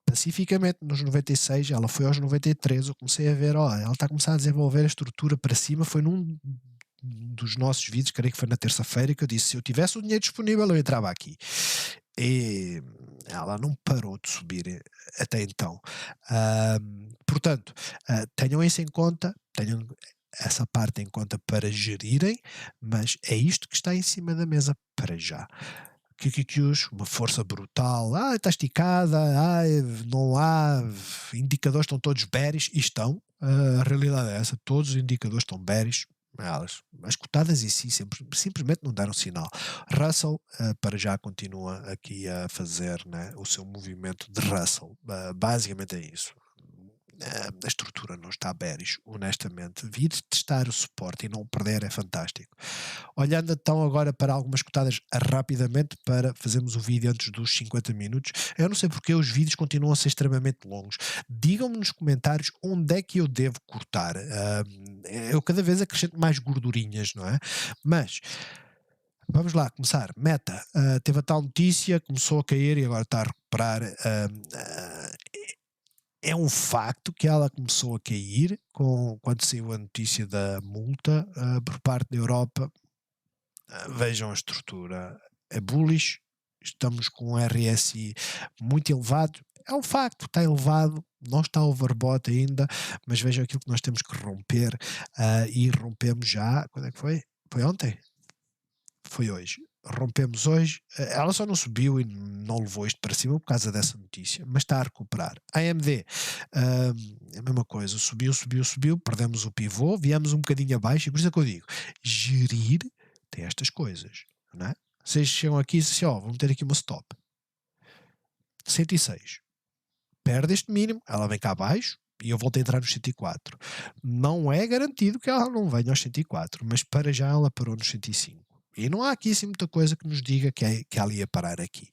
pacificamente nos 96, ela foi aos 93, eu comecei a ver, ela está a começar a desenvolver a estrutura para cima, foi num dos nossos vídeos, creio que foi na terça-feira, que eu disse, se eu tivesse o dinheiro disponível eu entrava aqui. E ela não parou de subir até então. Portanto, tenham isso em conta, tenham essa parte em conta para gerirem, mas é isto que está em cima da mesa para já. QQQs, uma força brutal, está esticada, não há, indicadores estão todos bearish, e estão, a realidade é essa, todos os indicadores estão bearish, as cotadas em si simplesmente não deram sinal. Russell para já continua aqui a fazer, né, o seu movimento de Russell, basicamente é isso. A estrutura não está bearish, honestamente. Vir testar o suporte e não perder é fantástico. Olhando então agora para algumas cotadas rapidamente, para fazermos o vídeo antes dos 50 minutos. Eu não sei porque os vídeos continuam a ser extremamente longos. Digam-me nos comentários onde é que eu devo cortar. Eu cada vez acrescento mais gordurinhas, não é? Mas vamos lá, começar. Meta, teve a tal notícia, começou a cair e agora está a recuperar. É um facto que ela começou a cair quando saiu a notícia da multa por parte da Europa. Vejam a estrutura, é bullish, estamos com um RSI muito elevado, é um facto, está elevado, não está overbought ainda, mas vejam aquilo que nós temos que romper e rompemos já, quando é que foi? Foi ontem? Foi hoje. Rompemos hoje, ela só não subiu e não levou isto para cima por causa dessa notícia, mas está a recuperar. A AMD, a mesma coisa, subiu, perdemos o pivô, viemos um bocadinho abaixo, e por isso é que eu digo, gerir tem estas coisas, não é? Vocês chegam aqui e dizem assim, vamos ter aqui uma stop. 106. Perde este mínimo, ela vem cá abaixo, e eu volto a entrar nos 104. Não é garantido que ela não venha aos 104, mas para já ela parou nos 105. E não há aqui assim muita coisa que nos diga que ela ia parar aqui.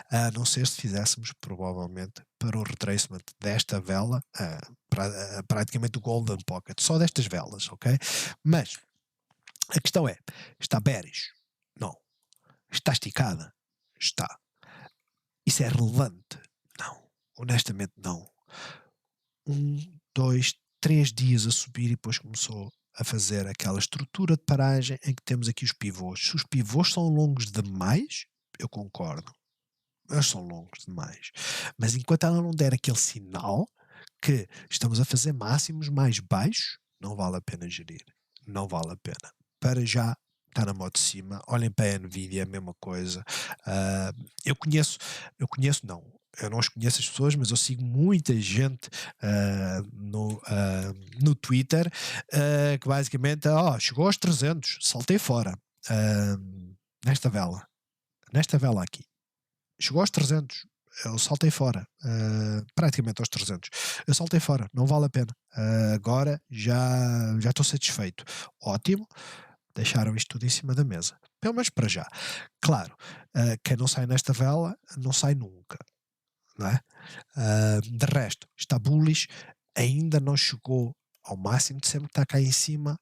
A não ser se fizéssemos, provavelmente, para o retracement desta vela, praticamente o Golden Pocket, só destas velas, ok? Mas a questão é, está bearish? Não. Está esticada? Está. Isso é relevante? Não, honestamente não. 1, 2, 3 dias a subir e depois começou a fazer aquela estrutura de paragem em que temos aqui os pivôs. Se os pivôs são longos demais, eu concordo, eles são longos demais. Mas enquanto ela não der aquele sinal que estamos a fazer máximos mais baixos, não vale a pena gerir. Não vale a pena. Para já está na modo de cima. Olhem para a Nvidia, é a mesma coisa. Ah, eu conheço não. Eu não os conheço as pessoas, mas eu sigo muita gente no Twitter que basicamente, chegou aos 300, saltei fora. Ah, nesta vela. Nesta vela aqui. Chegou aos 300. Eu saltei fora, praticamente aos 300. Eu saltei fora, não vale a pena. Agora já estou satisfeito. Ótimo, deixaram isto tudo em cima da mesa. Pelo menos para já. Claro, quem não sai nesta vela não sai nunca, não é? De resto, está bullish, ainda não chegou ao máximo de sempre que está cá em cima.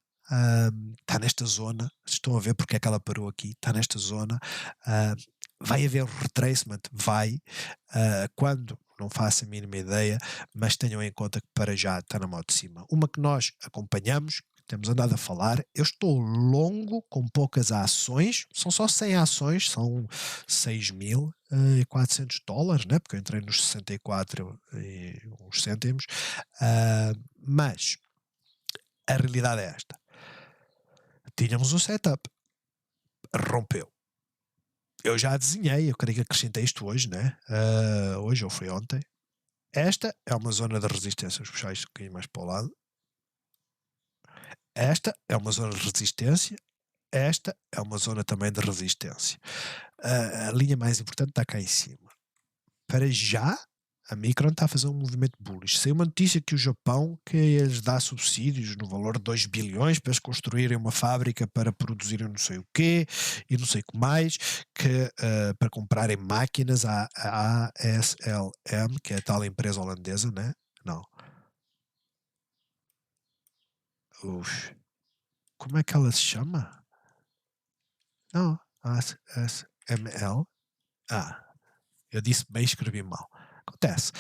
Está nesta zona, estão a ver porque é que ela parou aqui, está nesta zona. ah, Vai haver retracement, vai, quando, não faço a mínima ideia, mas tenham em conta que para já está na modo de cima. Uma que nós acompanhamos, temos andado a falar, eu estou longo com poucas ações, são só 100 ações, são 6.400 dólares, né? Porque eu entrei nos 64 e uns cêntimos, mas a realidade é esta. Tínhamos um setup, rompeu. Eu já desenhei, eu creio que acrescentei isto hoje, né? Hoje ou foi ontem. Esta é uma zona de resistência, vamos puxar isto um bocadinho mais para o lado. Esta é uma zona de resistência, esta é uma zona também de resistência. A linha mais importante está cá em cima. Para já, a Micron está a fazer um movimento bullish. Saiu uma notícia que o Japão que lhes dá subsídios no valor de 2 bilhões para eles construírem uma fábrica para produzirem não sei o quê e não sei o que mais, que, para comprarem máquinas à ASLM, que é a tal empresa holandesa, né? Não. Como é que ela se chama? Não, ASML. Eu disse bem, escrevi mal. Acontece.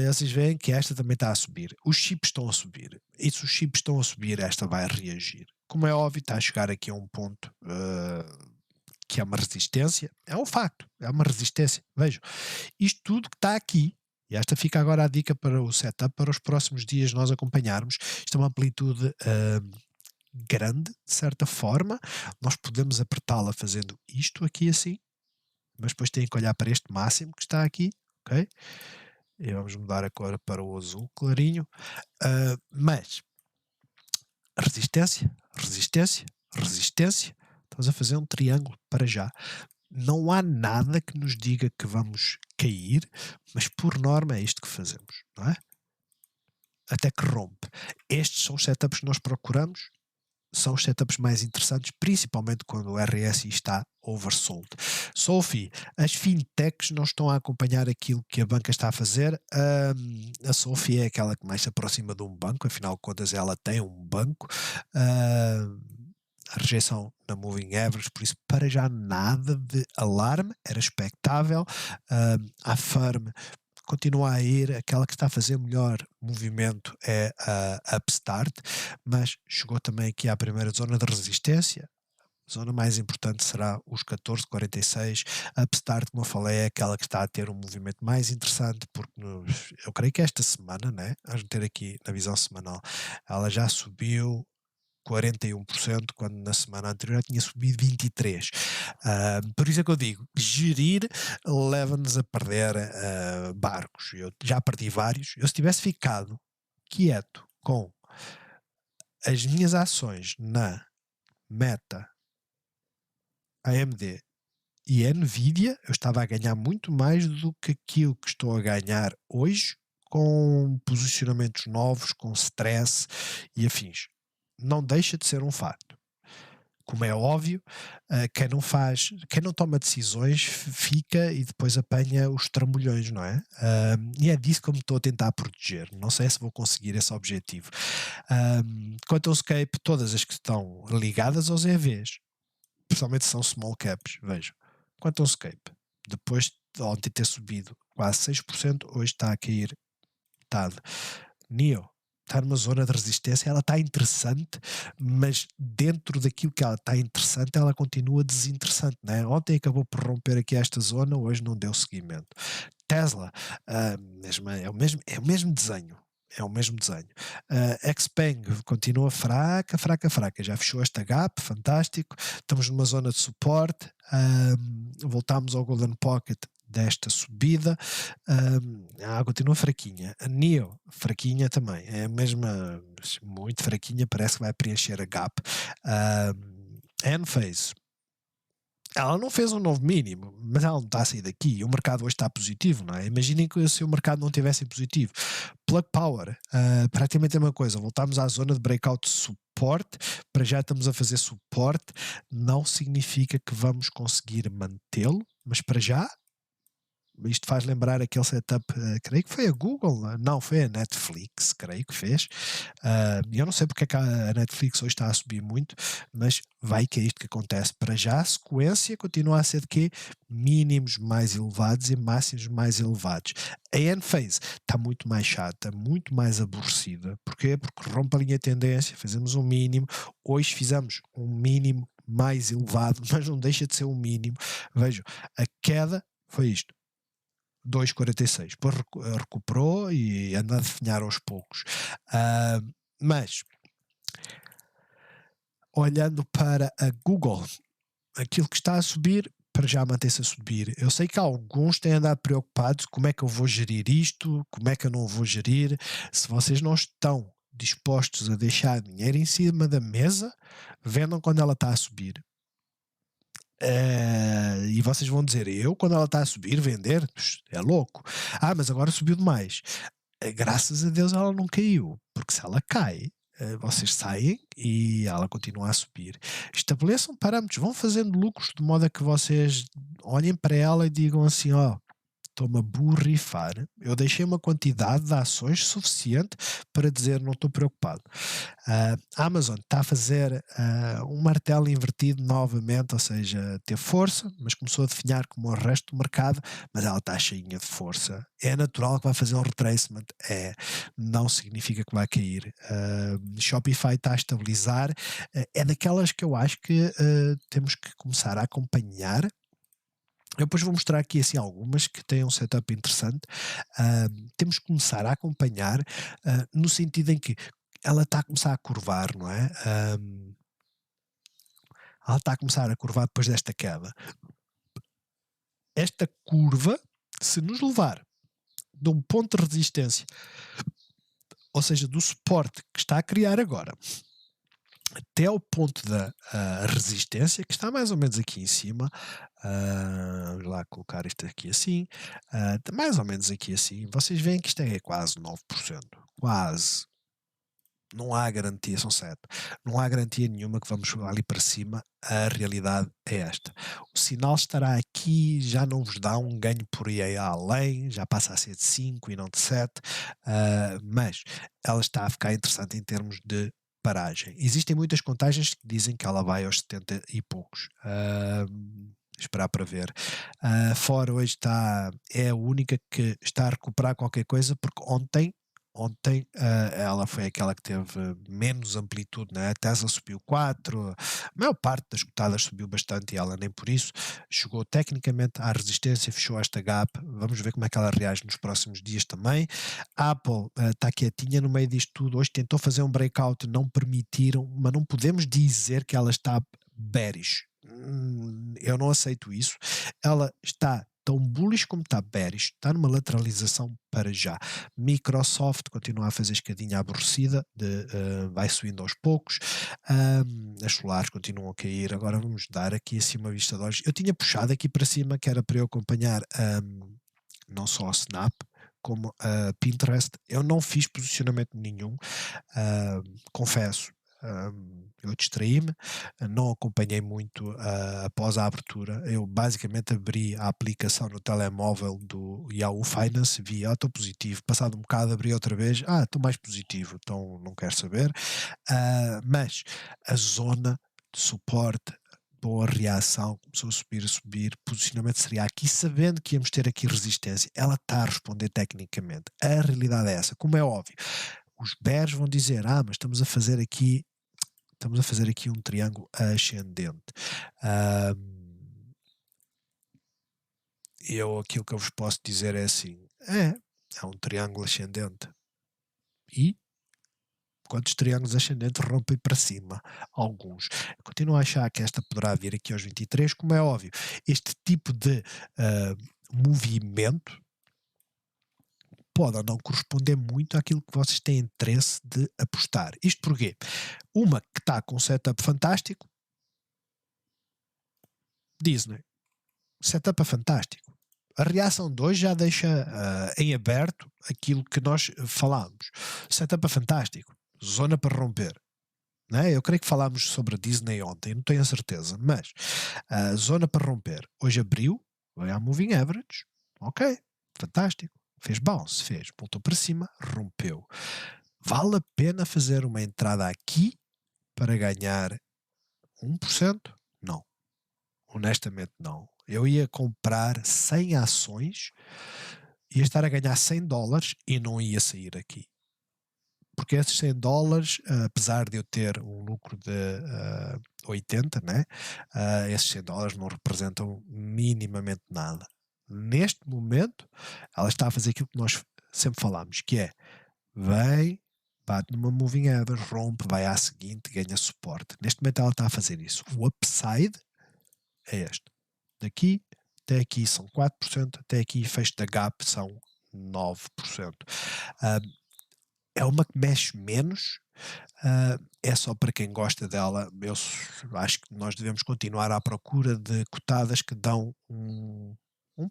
Vocês veem que esta também está a subir. Os chips estão a subir. E se os chips estão a subir, esta vai reagir. Como é óbvio, está a chegar aqui a um ponto que é uma resistência. É um facto. É uma resistência. Vejam. Isto tudo que está aqui. E esta fica agora a dica para o setup para os próximos dias nós acompanharmos. Isto é uma amplitude grande, de certa forma. Nós podemos apertá-la fazendo isto aqui assim, mas depois têm que olhar para este máximo que está aqui, ok? E vamos mudar a cor para o azul clarinho. Mas resistência, resistência, resistência. Estamos a fazer um triângulo para já. Não há nada que nos diga que vamos cair, mas por norma é isto que fazemos, não é? Até que rompe. Estes são os setups que nós procuramos, são os setups mais interessantes, principalmente quando o RSI está oversold. Sophie, as fintechs não estão a acompanhar aquilo que a banca está a fazer. A Sophie é aquela que mais se aproxima de um banco, afinal de contas ela tem um banco. A rejeição na Moving Average, por isso para já nada de alarme, era expectável. A Firm continua a ir, aquela que está a fazer melhor movimento é a Upstart, mas chegou também aqui à primeira zona de resistência. A zona mais importante será os 14,46. A Upstart, como eu falei, é aquela que está a ter um movimento mais interessante, porque eu creio que esta semana, né, vamos ter aqui na visão semanal, ela já subiu 41%, quando na semana anterior tinha subido 23%. Por isso é que eu digo, gerir leva-nos a perder barcos. Eu já perdi vários. Eu, se tivesse ficado quieto com as minhas ações na Meta, AMD e Nvidia, eu estava a ganhar muito mais do que aquilo que estou a ganhar hoje, com posicionamentos novos, com stress e afins. Não deixa de ser um facto. Como é óbvio, quem não toma decisões fica e depois apanha os trambolhões, não é? E é disso que eu me estou a tentar proteger. Não sei se vou conseguir esse objetivo. Quanto ao Scape, todas as que estão ligadas aos EVs, principalmente são small caps, vejo. Quanto ao Scape, depois de ontem ter subido quase 6%, hoje está a cair metade. NIO está numa zona de resistência, ela está interessante, mas dentro daquilo que ela está interessante, ela continua desinteressante, né? Ontem acabou por romper aqui esta zona, hoje não deu seguimento. Tesla, é o mesmo desenho. É o mesmo desenho. Xpeng continua fraca, fraca, fraca. Já fechou esta gap, fantástico. Estamos numa zona de suporte. Voltamos ao Golden Pocket desta subida. A água continua fraquinha. A NIO, fraquinha também. É a mesma, muito fraquinha, parece que vai preencher a gap. Enphase, ela não fez um novo mínimo, mas ela não está a sair daqui. O mercado hoje está positivo, não é? Imaginem que se o mercado não tivesse positivo. Plug Power, praticamente a mesma coisa. Voltamos à zona de breakout de suporte. Para já estamos a fazer suporte. Não significa que vamos conseguir mantê-lo, mas para já isto faz lembrar aquele setup, creio que foi a Google, não, foi a Netflix, creio que fez. Eu não sei porque é que a Netflix hoje está a subir muito, mas vai que é isto que acontece. Para já a sequência continua a ser de quê? Mínimos mais elevados e máximos mais elevados. A Enphase está muito mais chata, muito mais aborrecida. Porquê? Porque rompe a linha de tendência, fazemos um mínimo, hoje fizemos um mínimo mais elevado, mas não deixa de ser um mínimo. Vejam, a queda foi isto. 2,46. Depois recuperou e anda a definhar aos poucos. Mas, olhando para a Google, aquilo que está a subir, para já manter-se a subir. Eu sei que alguns têm andado preocupados, como é que eu vou gerir isto, como é que eu não vou gerir. Se vocês não estão dispostos a deixar dinheiro em cima da mesa, vendam quando ela está a subir. E vocês vão dizer, eu quando ela está a subir, vender, é louco. Mas agora subiu demais. Graças a Deus ela não caiu, porque se ela cai, vocês saem e ela continua a subir. Estabeleçam parâmetros, vão fazendo lucros de modo a que vocês olhem para ela e digam assim, estou-me a borrifar. Eu deixei uma quantidade de ações suficiente para dizer não estou preocupado. A Amazon está a fazer um martelo invertido novamente, ou seja, ter força, mas começou a definhar como o resto do mercado, mas ela está cheinha de força. É natural que vai fazer um retracement? Não significa que vai cair. Shopify está a estabilizar. É daquelas que eu acho que temos que começar a acompanhar. Eu depois vou mostrar aqui assim algumas que têm um setup interessante. Temos que começar a acompanhar no sentido em que ela está a começar a curvar, não é? Ela está a começar a curvar depois desta queda. Esta curva, se nos levar de um ponto de resistência, ou seja, do suporte que está a criar agora, até ao ponto da resistência, que está mais ou menos aqui em cima, vamos lá colocar isto aqui assim, mais ou menos aqui assim, vocês veem que isto é quase 9%, quase. Não há garantia, são 7. Não há garantia nenhuma que vamos ali para cima, a realidade é esta. O sinal estará aqui, já não vos dá um ganho por aí além, já passa a ser de 5 e não de 7, mas ela está a ficar interessante em termos de paragem. Existem muitas contagens que dizem que ela vai aos 70 e poucos. Esperar para ver. Fora hoje é a única que está a recuperar qualquer coisa, porque ontem ela foi aquela que teve menos amplitude, né? A Tesla subiu 4, a maior parte das cotadas subiu bastante e ela nem por isso chegou tecnicamente à resistência, fechou esta gap. Vamos ver como é que ela reage nos próximos dias também. A Apple está quietinha no meio disto tudo, hoje tentou fazer um breakout, não permitiram, mas não podemos dizer que ela está bearish. Eu não aceito isso. Ela está tão bullish como está bearish, está numa lateralização para já. Microsoft continua a fazer escadinha aborrecida, vai subindo aos poucos, as solares continuam a cair. Agora vamos dar aqui assim uma vista de olhos. Eu tinha puxado aqui para cima, que era para eu acompanhar não só a Snap, como a Pinterest. Eu não fiz posicionamento nenhum, confesso. Eu distraí-me, não acompanhei muito após a abertura. Eu basicamente abri a aplicação no telemóvel do Yahoo Finance, vi, estou positivo, passado um bocado abri outra vez, estou mais positivo, então não quero saber. Mas a zona de suporte boa reação, começou a subir, o posicionamento seria aqui, sabendo que íamos ter aqui resistência. Ela está a responder tecnicamente. A realidade é essa, como é óbvio. Os bears vão dizer, mas estamos a fazer aqui um triângulo ascendente. Aquilo que eu vos posso dizer é assim, é um triângulo ascendente. E quantos triângulos ascendentes rompem para cima? Alguns. Continuo a achar que esta poderá vir aqui aos 23, como é óbvio. Este tipo de movimento pode ou não corresponder muito àquilo que vocês têm interesse de apostar. Isto porquê? Uma que está com um setup fantástico, Disney. Setup é fantástico. A reação de hoje já deixa em aberto aquilo que nós falámos. Setup é fantástico. Zona para romper. Não é? Eu creio que falámos sobre a Disney ontem, não tenho a certeza, mas a zona para romper hoje abriu, veio à moving average, ok, fantástico, fez bounce, voltou para cima, rompeu. Vale a pena fazer uma entrada aqui para ganhar 1%? Não, honestamente não. Eu ia comprar 100 ações, ia estar a ganhar $100 e não ia sair aqui. Porque esses $100, apesar de eu ter um lucro de 80, né? Esses $100 não representam minimamente nada. Neste momento, ela está a fazer aquilo que nós sempre falámos, que é, vem, bate numa moving average, rompe, vai à seguinte, ganha suporte. Neste momento ela está a fazer isso. O upside é este. Daqui até aqui são 4%, até aqui fecho da gap são 9%. É uma que mexe menos, é só para quem gosta dela. Eu acho que nós devemos continuar à procura de cotadas que dão um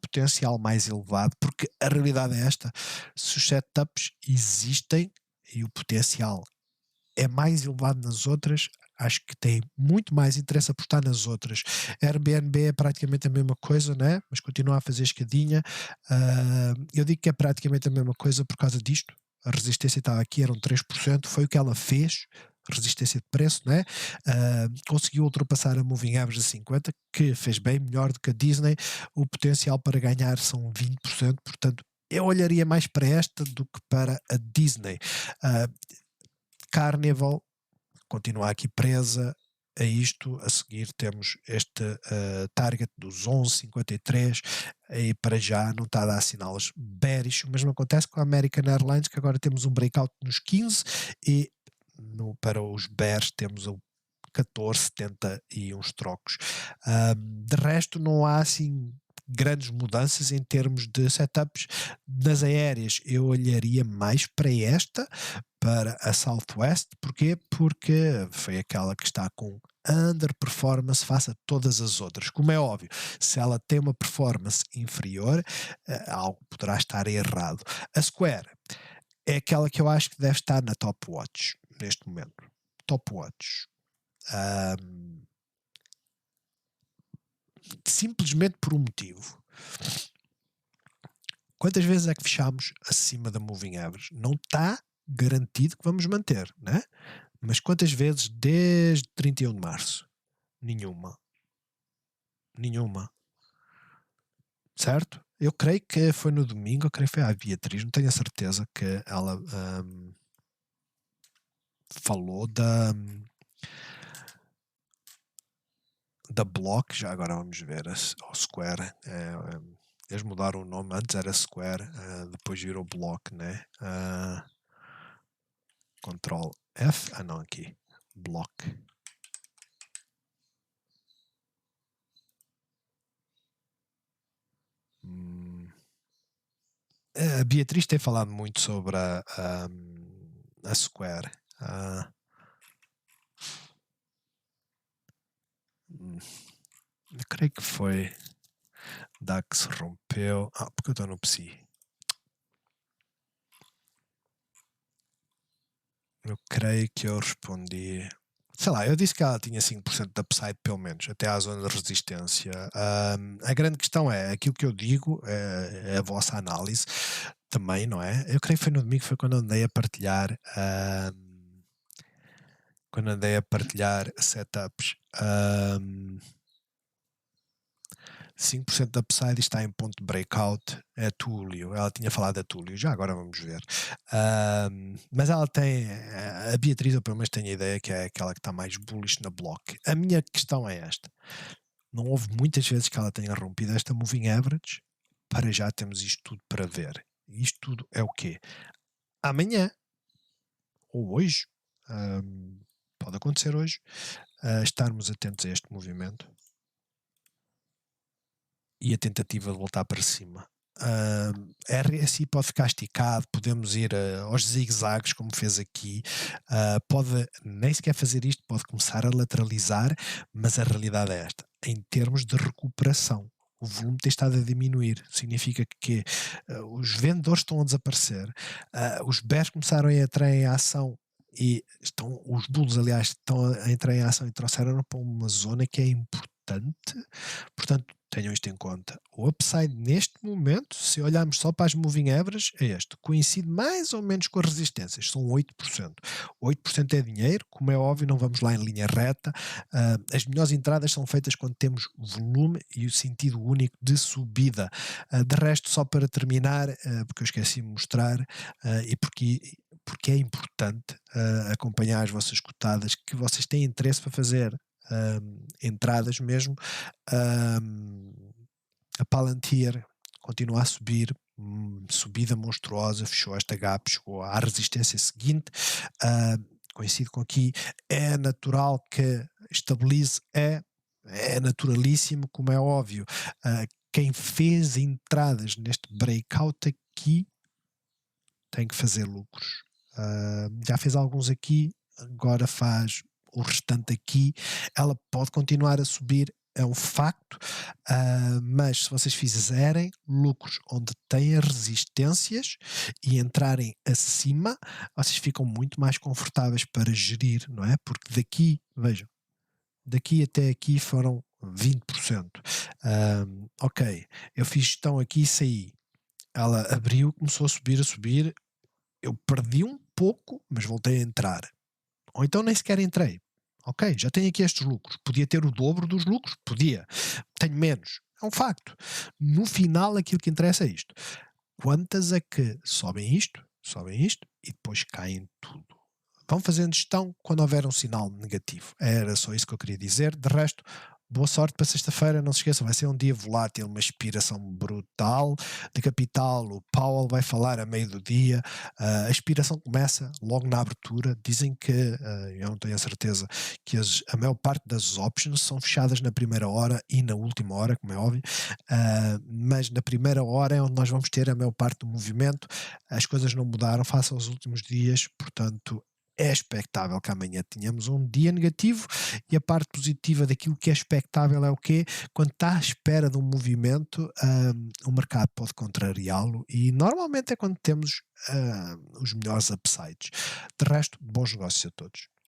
potencial mais elevado, porque a realidade é esta: se os setups existem e o potencial é mais elevado nas outras, acho que tem muito mais interesse apostar nas outras. Airbnb é praticamente a mesma coisa, né? Mas continua a fazer escadinha. Eu digo que é praticamente a mesma coisa por causa disto. A resistência estava aqui, eram 3%, foi o que ela fez, resistência de preço, né? Conseguiu ultrapassar a Moving Average a 50, que fez bem melhor do que a Disney. O potencial para ganhar são 20%, portanto eu olharia mais para esta do que para a Disney. Carnival continua aqui presa a isto. A seguir temos este target dos 11,53 e para já não está a dar sinais bearish. O mesmo acontece com a American Airlines, que agora temos um breakout nos 15 e para os bears temos o 14,70 e uns trocos. De resto não há assim grandes mudanças em termos de setups. Nas aéreas eu olharia mais para esta, para a Southwest. Porquê? Porque foi aquela que está com underperformance face a todas as outras. Como é óbvio, se ela tem uma performance inferior, algo poderá estar errado. A Square é aquela que eu acho que deve estar na Top Watch neste momento. Top Watch. Simplesmente por um motivo. Quantas vezes é que fechamos acima da Moving Average? Não está garantido que vamos manter, né? Mas quantas vezes desde 31 de março? Nenhuma. Nenhuma. Certo? Eu creio que foi no domingo, eu creio que foi a Beatriz, não tenho a certeza, que ela falou da Block. Já agora vamos ver o Square. Eles mudaram o nome, antes era Square, depois virou Block, né? Ctrl F, não, aqui, Block. A Beatriz tem falado muito sobre a Square. Eu creio que foi da que se rompeu. Porque eu estou no PSI. Eu creio que eu respondi. Sei lá, eu disse que ela tinha 5% de upside, pelo menos, até à zona de resistência. A grande questão é, aquilo que eu digo, é a vossa análise também, não é? Eu creio que foi no domingo, foi quando andei a partilhar quando andei a partilhar setups. 5% da upside está em ponto de breakout. É Túlio. Ela tinha falado a Túlio. Já agora vamos ver. Mas ela tem. A Beatriz, eu pelo menos tenho a ideia que é aquela que está mais bullish na block. A minha questão é esta. Não houve muitas vezes que ela tenha rompido esta moving average. Para já temos isto tudo para ver. Isto tudo é o quê? Amanhã ou hoje, pode acontecer hoje, estarmos atentos a este movimento e a tentativa de voltar para cima. RSI pode ficar esticado, podemos ir aos zigue-zagues como fez aqui, pode nem sequer fazer isto, pode começar a lateralizar, mas a realidade é esta, em termos de recuperação o volume tem estado a diminuir, significa que os vendedores estão a desaparecer, os bears começaram a entrar em ação e os bulls, aliás, estão a entrar em ação e trouxeram para uma zona que é importante, portanto, tenham isto em conta. O upside neste momento, se olharmos só para as moving averages, é este, coincide mais ou menos com as resistências, são 8%. 8% é dinheiro, como é óbvio, não vamos lá em linha reta. As melhores entradas são feitas quando temos volume e o sentido único de subida. De resto, só para terminar, porque eu esqueci de mostrar, e porque é importante acompanhar as vossas cotadas, que vocês têm interesse para fazer entradas mesmo. A Palantir continua a subir, subida monstruosa, fechou esta gap, chegou à resistência seguinte, coincide com aqui, é natural que estabilize, é naturalíssimo, como é óbvio. Quem fez entradas neste breakout aqui tem que fazer lucros. Já fez alguns aqui, agora faz o restante aqui. Ela pode continuar a subir, é um facto, mas se vocês fizerem lucros onde têm resistências e entrarem acima, vocês ficam muito mais confortáveis para gerir, não é? Porque daqui, vejam, daqui até aqui foram 20%. Ok, eu fiz gestão aqui e saí. Ela abriu, começou a subir, eu perdi um pouco, mas voltei a entrar. Ou então nem sequer entrei. Ok, já tenho aqui estes lucros. Podia ter o dobro dos lucros? Podia. Tenho menos. É um facto. No final, aquilo que interessa é isto. Quantas é que sobem isto e depois caem tudo? Vão fazendo gestão quando houver um sinal negativo. Era só isso que eu queria dizer. De resto, boa sorte para sexta-feira. Não se esqueçam, vai ser um dia volátil, uma expiração brutal de capital. O Powell vai falar a meio do dia. A expiração começa logo na abertura. Dizem que, eu não tenho a certeza, que a maior parte das options são fechadas na primeira hora e na última hora, como é óbvio. Mas na primeira hora é onde nós vamos ter a maior parte do movimento. As coisas não mudaram face aos últimos dias, portanto, é expectável que amanhã tenhamos um dia negativo e a parte positiva daquilo que é expectável é o quê? Quando está à espera de um movimento, o mercado pode contrariá-lo e normalmente é quando temos os melhores upsides. De resto, bons negócios a todos.